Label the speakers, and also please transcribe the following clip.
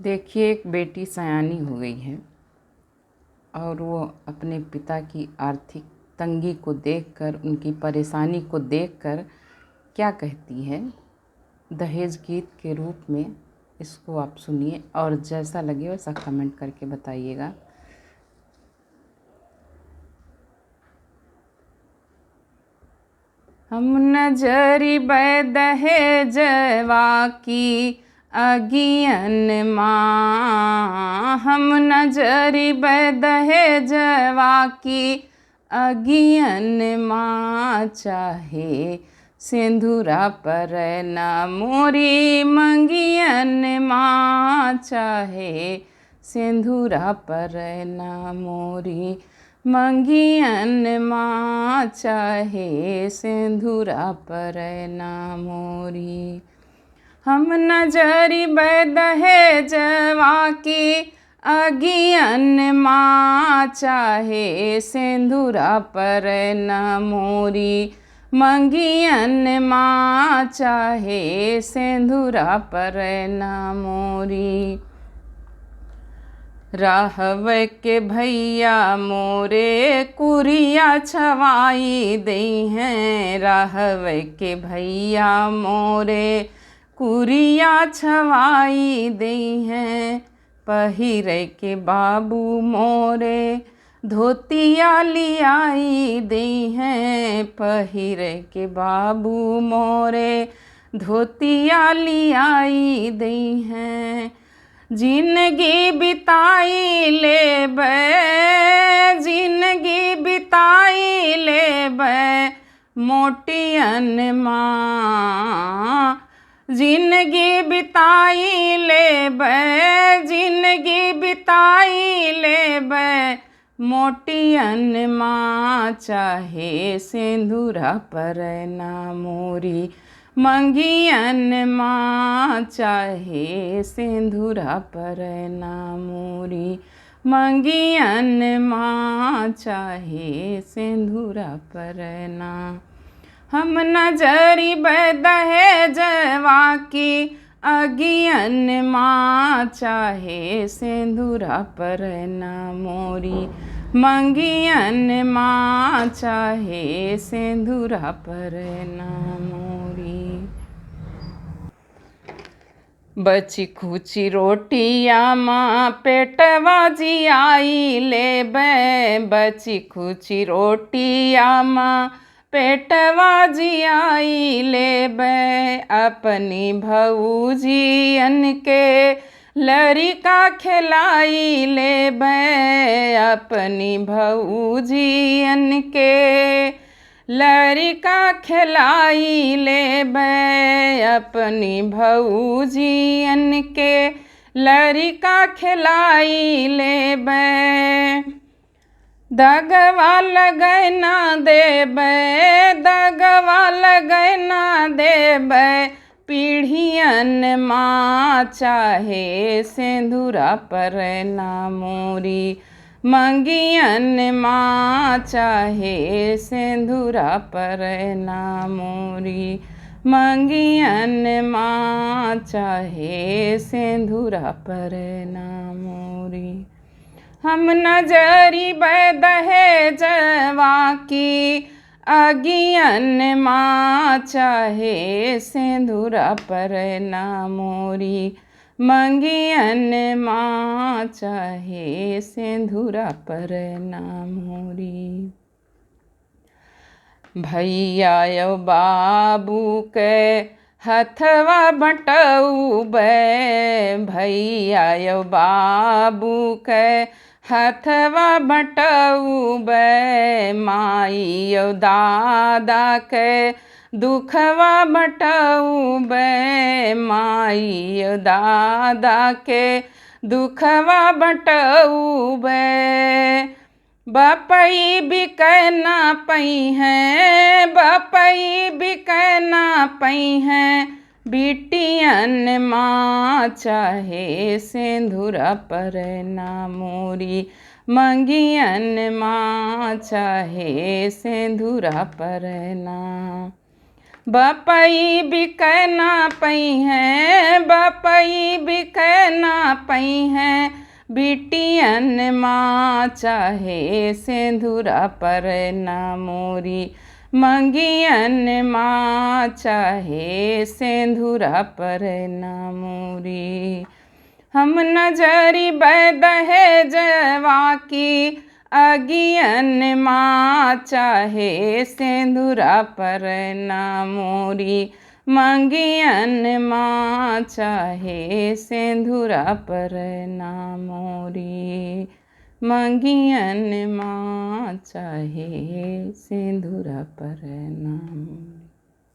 Speaker 1: देखिए, एक बेटी सयानी हो गई है और वो अपने पिता की आर्थिक तंगी को देखकर, उनकी परेशानी को देखकर क्या कहती है, दहेज गीत के रूप में। इसको आप सुनिए और जैसा लगे वैसा कमेंट करके बताइएगा। हम नजरी दहेजवा की अगियन माँ, हम नजरी दहेजवा की अगियन माँ, चाहे सिंदूरा पर न मोरी मंगियन माँ, चाहे सिंदूरा पर न मोरी मंगियन माँ, चाहे सिंदूरा पर न मोरी। हम नजरी दहेजवा की अगियन माँ, चाहे सिंदूरा पर न मोरी मंगियन माँ, चाहे सिंदूरा पर न मोरी। राहव के भैया मोरे कुरिया छवाई दई हैं, राहव के भैया मोरे कुरिया छवाई दई हैं। पहिरे के बाबू मोरे धोतिया लियाई दई हैं, पहिरे के बाबू मोरे धोतिया लियाई दई हैं। जिंदगी बिताई लेबै, जिंदगी बिताई लेबै मोटियन माँ, जिंदगी बिताई लेबै, जिंदगी बिताई लेबै मोटियन माँ, चाहे सिंदूरा पर न मोरी मंगियन माँ, चाहे सिंदूरा पर न मोरी मंगियन माँ, चाहे सिंदूरा पर न। हम नजरी दहेजवा की अगियन माँ, चाहे सिंदूरा पर न मोरी मंगियन माँ, चाहे सिंदूरा पर न मोरी। बची खुची रोटिया माँ पेटवा जियाई लेबै, बची खुची रोटिया माँ पेटवा जियाई लेबै। अपनी भौजियन के लड़िका खिलाई लेबै, अपनी भौजियन के लड़िका खिलाई लेबै, अपनी भौजियन के लड़िका खिलाई लेबै। दगवा लगैना देबै, दगवा लगैना देबै पीढ़ियन माँ, चाहे सिंदूरा पर न मोरी मंगियन माँ, चाहे सिंदूरा पर न मोरी मंगियन माँ, चाहे सिंदूरा पर न मोरी। हम नजरी दहेजवा की अगियन माँ, चाहे सिंदूरा पर न मोरी मंगियन माँ, चाहे सिंदूरा पर न मोरी। भैया यो बाबू के हथवा बटौबै, भैया यो बाबू के हथवा बटौबै। माई यो दादा के दुखवा बटौबै, माई यो दादा के दुखवा बटौबै। बपई बिकै ना पई हैं, बपई बिकै ना पई हैं बिटियन माँ, चाहे सिंदूरा पर न मोरी मंगियन माँ, चाहे सिंदूरा पर न। बपई बिकै ना पई हैं, बपई बिकै ना पई हैं, बिटियन माँ चाहे सिंदूरा पर ना मोरी, मंगियन माँ चाहे सिंदूरा पर ना मोरी। हम नजरी दहेजवा की, अगियन माँ चाहे सिंदूरा पर ना मोरी, मंगियन माँ चाहे सिंदूरा पर ना मोरी, मंगियन माँ चाहे सिंदूरा पर ना मोरी।